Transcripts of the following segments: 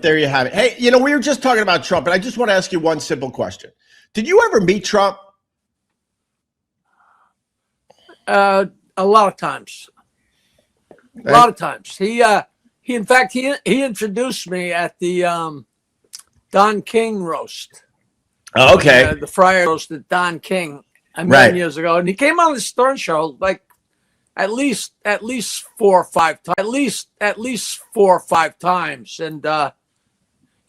there you have it. Hey, we were just talking about Trump, and I just want to ask you one simple question. Did you ever meet Trump? A lot of times. A lot of times. He in fact, he introduced me at the Don King roast. Oh, okay. The Friar roast at Don King a million years ago, and he came on the Stern Show like at least 4 or 5 times. At least 4 or 5 times, and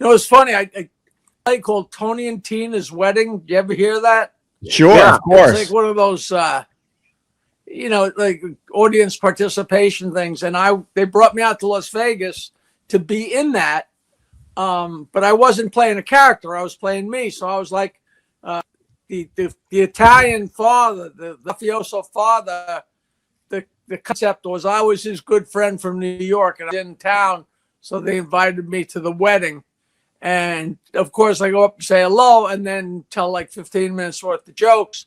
it's funny. I called Tony and Tina's Wedding. Do you ever hear that? Sure, of course. It's like one of those, like audience participation things. And they brought me out to Las Vegas to be in that. But I wasn't playing a character. I was playing me. So I was like the Italian father, the mafioso father. The concept was I was his good friend from New York, and I was in town. So they invited me to the wedding. And of course, I go up and say hello and then tell like 15 minutes worth of jokes.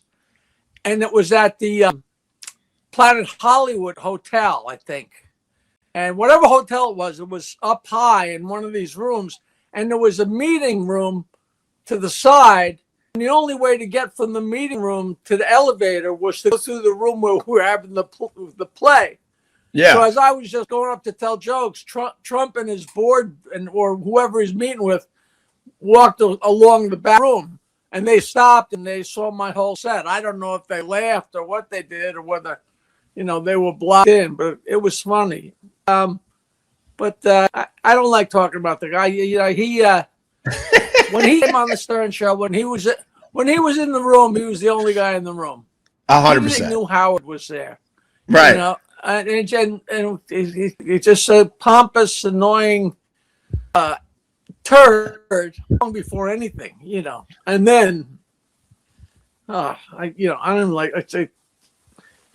And it was at the Planet Hollywood Hotel, I think. And whatever hotel it was up high in one of these rooms. And there was a meeting room to the side. And the only way to get from the meeting room to the elevator was to go through the room where we were having the play. Yeah. So as I was just going up to tell jokes, Trump and his board or whoever he's meeting with walked along the back room, and they stopped and they saw my whole set. I don't know if they laughed or what they did or whether, they were blocked in, but it was funny. But I don't like talking about the guy. He when he came on the Stern Show, when he was in the room, he was the only guy in the room. 100%. He knew Howard was there, right? And he's just a pompous, annoying turd long before anything, And then, I don't like. I'd say,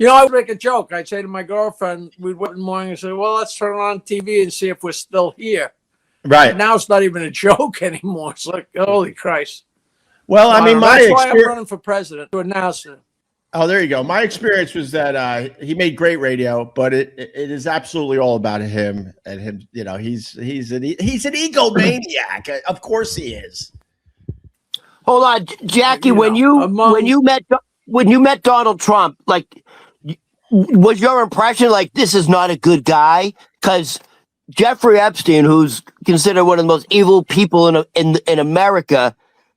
I would make a joke. I'd say to my girlfriend, we'd wake in the morning and say, "Well, let's turn on TV and see if we're still here." Right. And now it's not even a joke anymore. It's like, holy Christ. Well, I mean, that's why I'm running for president to announce it. Oh, there you go. My experience was that he made great radio, but it is absolutely all about him and him. He's an egomaniac. Of course he is. Hold on, Jackie. When you met Donald Trump, like, was your impression like this is not a good guy? Because Jeffrey Epstein, who's considered one of the most evil people in America,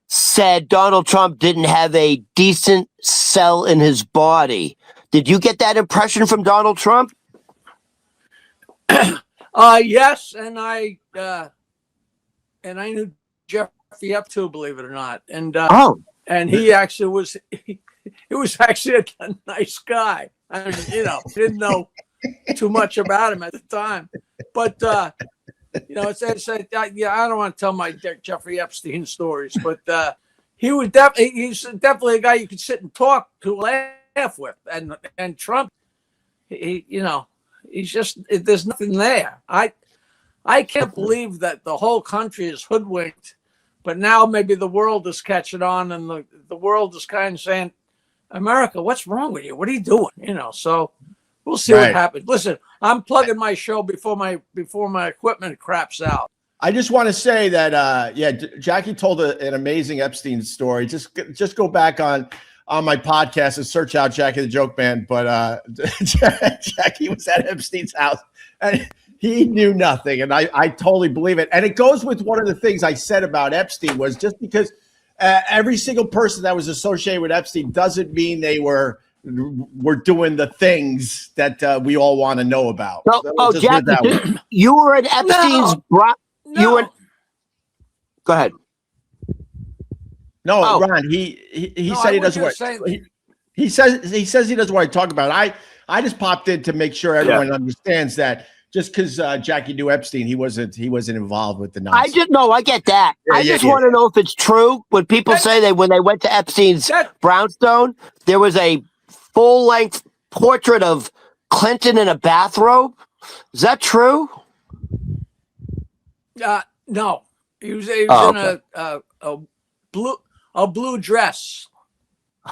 said Donald Trump didn't have a decent cell in his body. Did you get that impression from Donald Trump? Yes, and I knew Jeffrey Epstein too, believe it or not. And and he actually was actually a nice guy. I mean, didn't know too much about him at the time, but I don't want to tell my Jeffrey Epstein stories, but he's definitely a guy you could sit and talk to, laugh with, and Trump, he's just, there's nothing there. I can't believe that the whole country is hoodwinked, but now maybe the world is catching on, and the world is kind of saying, America, what's wrong with you? What are you doing? So we'll see what happens. Listen, I'm plugging my show before my equipment craps out. I just want to say that, Jackie told an amazing Epstein story. Just go back on my podcast and search out Jackie the Joke Man. But Jackie was at Epstein's house and he knew nothing. And I totally believe it. And it goes with one of the things I said about Epstein was just because every single person that was associated with Epstein doesn't mean they were doing the things that we all want to know about. Jackie, you were at Epstein's. No. Go ahead. No, Ron. He said he doesn't want. He says he doesn't want to talk about it. I just popped in to make sure everyone understands that. Just because Jackie knew Epstein, he wasn't involved with the nonsense. I get that. I just want to know if it's true when people say when they went to Epstein's brownstone, there was a full-length portrait of Clinton in a bathrobe. Is that true? No, he was in a blue dress.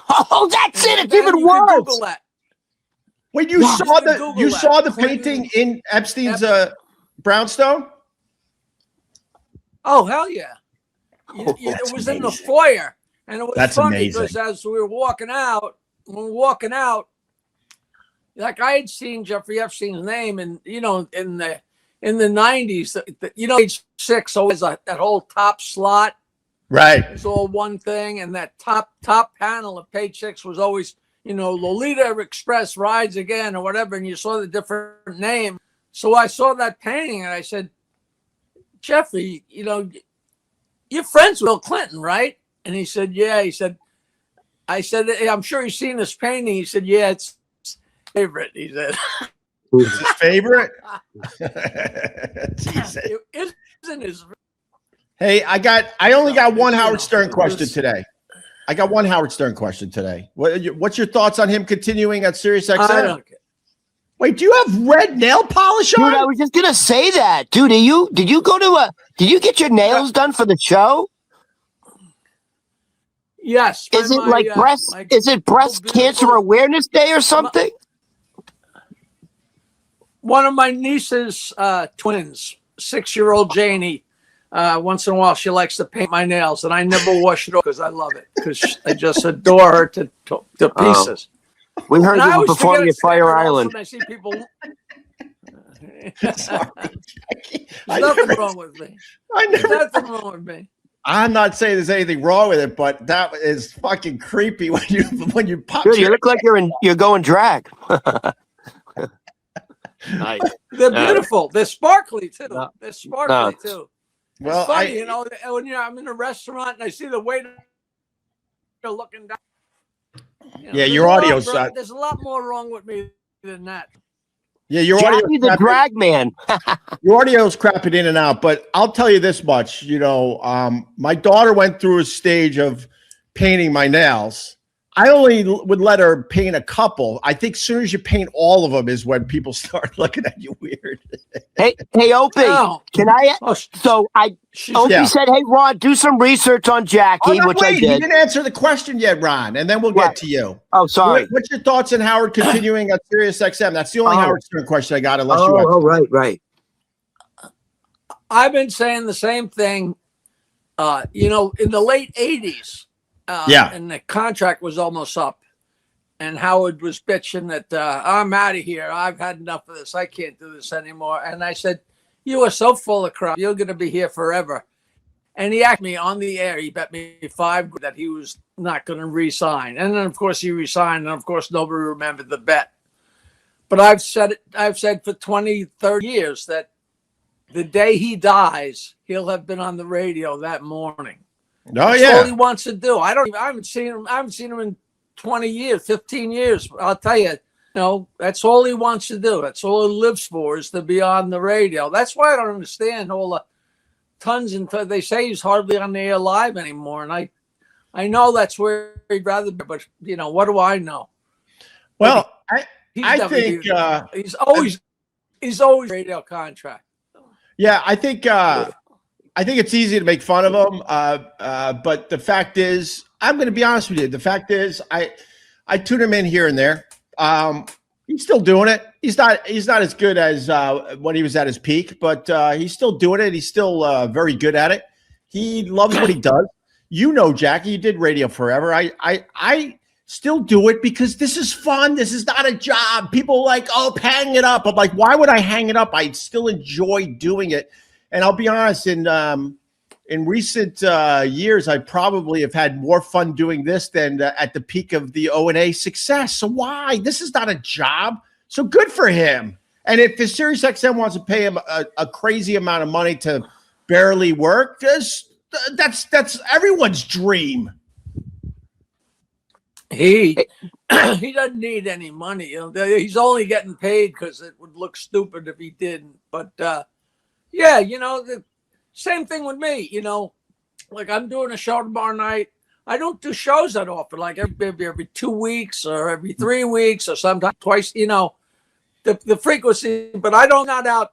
Oh, that's it. It's even worse. Google that. Wait, you saw the painting in Epstein's brownstone? Oh, hell yeah. That's It was in the amazing. foyer. And it was That's funny amazing. because as we were walking out, like I had seen Jeffrey Epstein's name, and in the '90s, page 6 always that whole top slot, Right. it's all one thing, and that top panel of page 6 was always Lolita Express rides again or whatever, and you saw the different name. So I saw that painting and I said, Jeffrey, you're friends with Bill Clinton, right? And he said, yeah. I said, hey, I'm sure you've seen this painting. He said, yeah, it's his favorite. He said, it's his favorite. It isn't his. Hey, I only got one Howard Stern question today. What's your thoughts on him continuing at Sirius XM? I don't care. Wait, do you have red nail polish on? Dude, I was just gonna say that. Dude, did you get your nails done for the show? Yes. Is it breast cancer awareness day or something? One of my niece's twins, 6-year-old Janie, once in a while she likes to paint my nails, and I never wash it off because I love it, because I just adore her to pieces. We heard you were performing at Fire Island. I see people. Sorry, Jackie. There's nothing wrong with me. Nothing wrong with me. I'm not saying there's anything wrong with it, but that is fucking creepy when you pop. Dude, you look like you're going drag. Nice. They're beautiful. They're sparkly too. They're sparkly too. Well, it's funny, when I'm in a restaurant and I see the waiter looking down. Yeah, your audio's. There's a lot more wrong with me than that. Yeah, your audio. He's a drag man. Your audio's crapping in and out, but I'll tell you this much. My daughter went through a stage of painting my nails. I only would let her paint a couple. I think as soon as you paint all of them is when people start looking at you weird. Hey, Opie, can I? Opie said, "Hey, Ron, do some research on Jackie," which I did. You didn't answer the question yet, Ron, and then we'll get to you. Oh, sorry. What's your thoughts on Howard continuing at Sirius XM? That's the only Howard Stern question I got, unless you want. Oh, right. I've been saying the same thing. In the late '80s. And the contract was almost up, and Howard was bitching that I'm out of here. I've had enough of this. I can't do this anymore. And I said, you are so full of crap. You're going to be here forever. And he asked me on the air. He bet me $5 that he was not going to resign. And then, of course, he resigned. And, of course, nobody remembered the bet. But I've said for 20, 30 years that the day he dies, he'll have been on the radio that morning. That's all he wants to do. I haven't seen him in 20 years, 15 years. I'll tell you, that's all he wants to do. That's all he lives for, is to be on the radio. That's why I don't understand all the tons and tons. They say he's hardly on the air live anymore. And I know that's where he'd rather be, but what do I know? Well, I think he's always radio contract. Yeah, I think it's easy to make fun of him, but the fact is, I'm going to be honest with you. The fact is, I tune him in here and there. He's still doing it. He's not as good as when he was at his peak, but he's still doing it. He's still very good at it. He loves what he does. Jackie, you did radio forever. I still do it because this is fun. This is not a job. People are like, oh, hang it up. I'm like, why would I hang it up? I still enjoy doing it. And I'll be honest, in recent years, I probably have had more fun doing this than at the peak of the O&A success. So why? This is not a job. So good for him. And if the Sirius XM wants to pay him a crazy amount of money to barely work, that's everyone's dream. He doesn't need any money. He's only getting paid because it would look stupid if he didn't. But the same thing with me. Like I'm doing a show tomorrow night. I don't do shows that often. Like every 2 weeks or every 3 weeks or sometimes twice. The frequency. But I don't not out.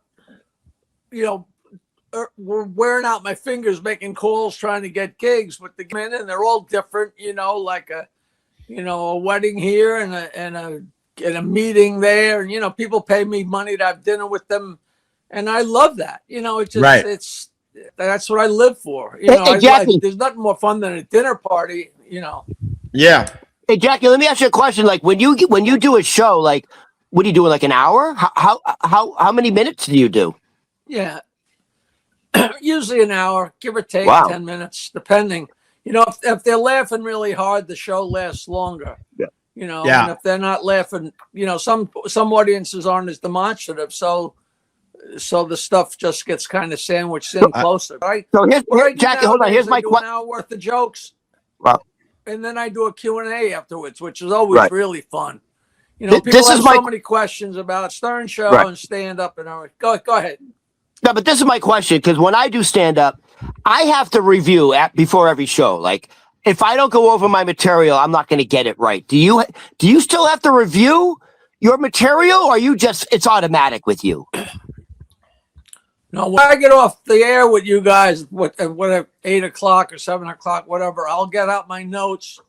We're wearing out my fingers making calls trying to get gigs with the men, and they're all different. Like a wedding here and a meeting there, and people pay me money to have dinner with them, and I love that. It's just right. that's what I live for. There's nothing more fun than a dinner party. Yeah. Hey, Jackie, let me ask you a question. Like when you do a show, like what are you doing? Like an hour? How many minutes do you do? Yeah, usually an hour, give or take. Wow. 10 minutes, depending. If they're laughing really hard, the show lasts longer. Yeah. And if they're not laughing, some audiences aren't as demonstrative, so the stuff just gets kind of sandwiched in closer, right? So Jackie, hold on. Here's my question. An hour worth of jokes. Wow. And then I do a Q&A afterwards, which is always really fun. People this have is so many questions about Stern Show and stand-up and everything. Go ahead. No, but this is my question, because when I do stand-up, I have to review before every show. Like, if I don't go over my material, I'm not going to get it right. Do you still have to review your material, or it's automatic with you? No, when I get off the air with you guys, whatever, 8 o'clock or 7 o'clock, whatever, I'll get out my notes,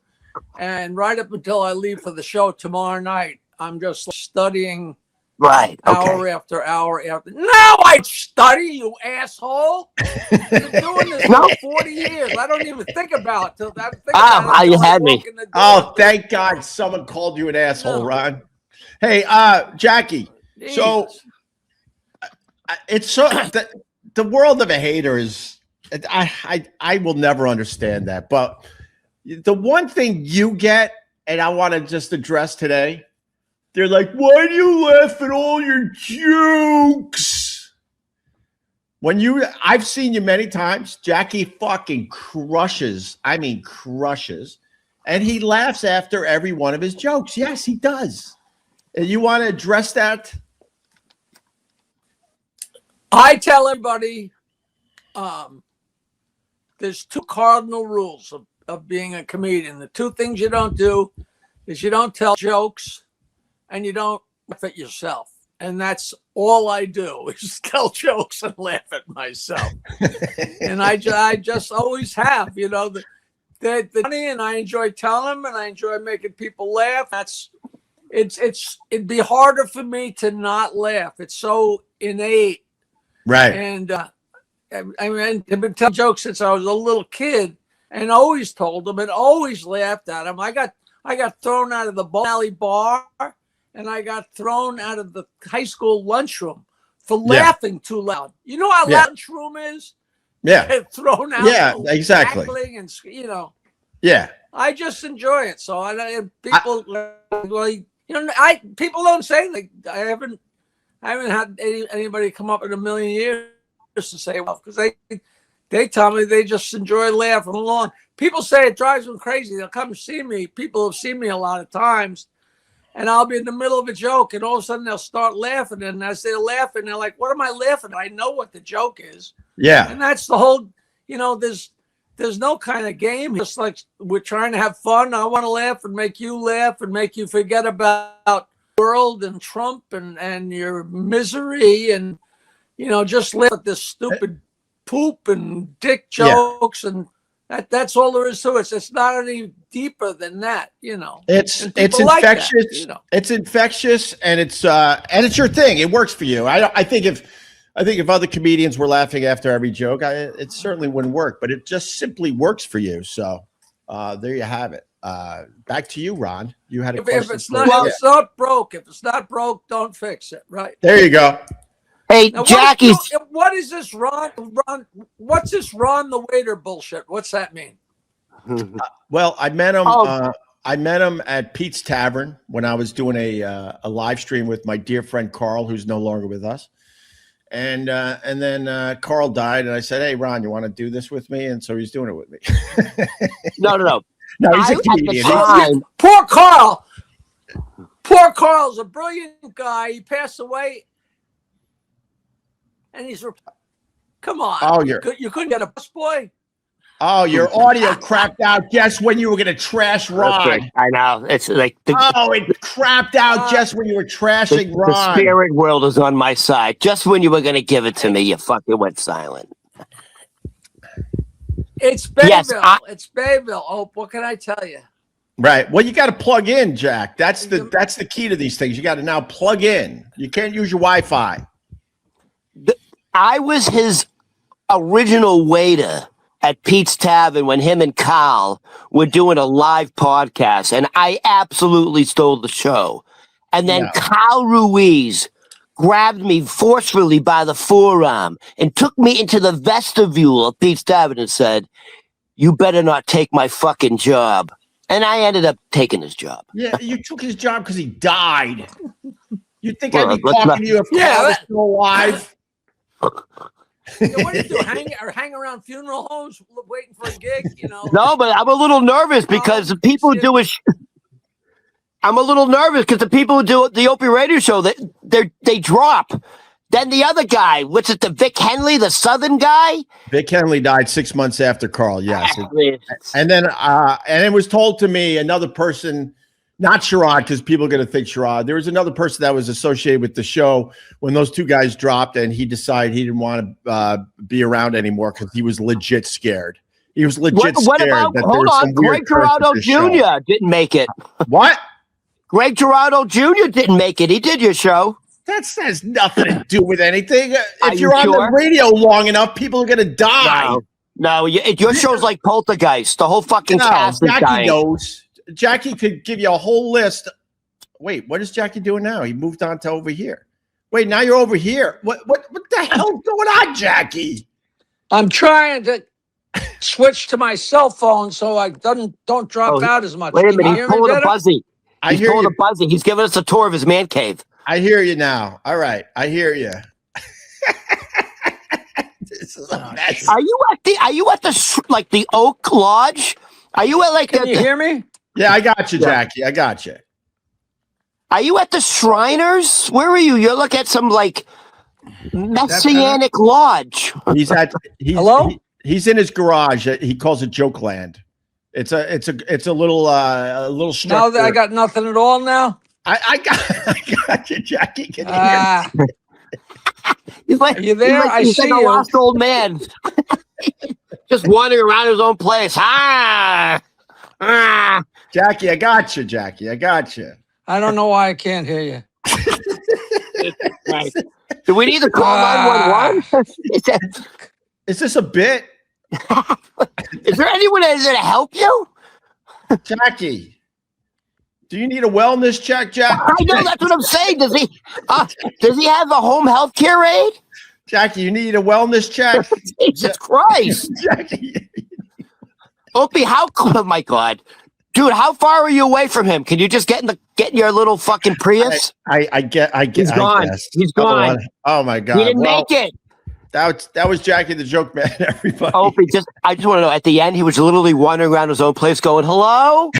and right up until I leave for the show tomorrow night, I'm just studying hour after hour after. No, I study, you asshole. I've been doing this for 40 years. I don't even think about it. You had me. Oh, thank God someone called you an asshole, Ron. Hey, Jackie. Jesus. So it's the world of a hater is. I will never understand that. But the one thing you get, and I want to just address today. They're like, why do you laugh at all your jokes? I've seen you many times. Jackie fucking crushes. I mean, crushes. And he laughs after every one of his jokes. Yes, he does. And you want to address that? I tell everybody there's 2 cardinal rules of being a comedian. The 2 things you don't do is you don't tell jokes and you don't laugh at yourself. And that's all I do is tell jokes and laugh at myself. And I just always have, they're funny, and I enjoy telling them, and I enjoy making people laugh. It'd be harder for me to not laugh. It's so innate. Right. And I've been telling jokes since I was a little kid, and always told them and always laughed at them. I got thrown out of the bowling alley bar, and I got thrown out of the high school lunchroom for laughing too loud. You know how lunchroom is? Yeah. Get thrown out. Yeah, exactly. And, Yeah. I just enjoy it. So people don't say, like, I haven't had anybody come up in a million years to say, well, because they tell me they just enjoy laughing along. People say it drives them crazy. They'll come see me. People have seen me a lot of times, and I'll be in the middle of a joke, and all of a sudden they'll start laughing. And as they're laughing, they're like, what am I laughing at? I know what the joke is. Yeah. And that's the whole, there's no kind of game. Just like we're trying to have fun. I want to laugh and make you laugh and make you forget about the world and Trump and your misery, and, just laugh at this stupid poop and dick jokes. And that's all there is to it. It's not any deeper than that, It's infectious. Like that, It's infectious, and it's your thing. It works for you. I think if other comedians were laughing after every joke, it certainly wouldn't work. But it just simply works for you. So there you have it. Back to you, Ron. You had a question. If it's not broke, don't fix it. Right. There you go. Hey, now, Jackie. What is this, Ron? What's this Ron the waiter bullshit? What's that mean? Well, I met him. I met him at Pete's Tavern when I was doing a live stream with my dear friend Carl, who's no longer with us. And then Carl died, and I said, "Hey, Ron, you want to do this with me?" And so he's doing it with me. No. No, he's a comedian. Poor Carl. Poor Carl's a brilliant guy. He passed away. And come on. Oh, you couldn't get a busboy? Oh, your audio crapped out just when you were going to trash Ron. Okay. I know. It's like it crapped out just when you were trashing Ron. The spirit world is on my side. Just when you were going to give it to me, you fucking went silent. It's Bayville. Yes, it's Bayville. Oh, what can I tell you? Right. Well, you got to plug in, Jack. That's the key to these things. You got to now plug in. You can't use your Wi-Fi. I was his original waiter at Pete's Tavern when him and Carl were doing a live podcast, and I absolutely stole the show. And then Carl Ruiz grabbed me forcefully by the forearm and took me into the vestibule of Pete's Tavern and said, "You better not take my fucking job." And I ended up taking his job. Yeah, you took his job because he died. You think I'd be talking to you if Carl was still alive? What do you do? Hang around funeral homes waiting for a gig? No, but I'm a little nervous because the people who do it. I'm a little nervous because the people who do the Opie Radio Show, they drop. Then the other guy, what's it? The Vic Henley, the Southern guy. Vic Henley died 6 months after Carl. Yes, and then and it was told to me another person. Not Sherrod, because people are going to think Sherrod. There was another person that was associated with the show when those two guys dropped, and he decided he didn't want to be around anymore because he was legit scared. He was legit what scared. About, that hold on, Greg Giraldo Jr. didn't make it. What? Greg Giraldo Jr. didn't make it. He did your show. That has nothing to do with anything. If you're on the radio long enough, people are going to die. No, your show's like Poltergeist. The whole fucking cast is dying. Jackie knows. Jackie could give you a whole list. Wait, what is Jackie doing now? He moved on to over here. Wait, now you're over here. What the hell's going on, Jackie? I'm trying to switch to my cell phone so I don't drop out as much. Wait a minute, he's pulling a buzzy. He's pulling a buzzy. He's giving us a tour of his man cave. I hear you now. All right, I hear you. This is a mess. Are you at the Oak Lodge? Are you at Can you hear me? Yeah, I got you, Jackie. I got you. Are you at the Shriners? Where are you? You're looking at some Messianic lodge. Hello? He's in his garage. He calls it Joke Land. It's a little structure. Now that I got nothing at all now. I got you, Jackie. Can you hear me? He's like, are you there? I see you. A lost old man. Just wandering around his own place. Jackie, I got you, Jackie. I got you. I don't know why I can't hear you. Right. Do we need to call 911? Is this a bit? Is there anyone that's going to help you? Jackie, do you need a wellness check, Jack? I know, that's what I'm saying. Does he have a home health care aid? Jackie, you need a wellness check? Jesus Christ. Jackie. Opie, oh my God. Dude, how far are you away from him? Can you just get in your little fucking Prius? I get. He's gone. He's gone. Oh my God. He didn't make it. That was Jackie the Joke Man, everybody. Opie, I just want to know, at the end, he was literally wandering around his own place going, hello?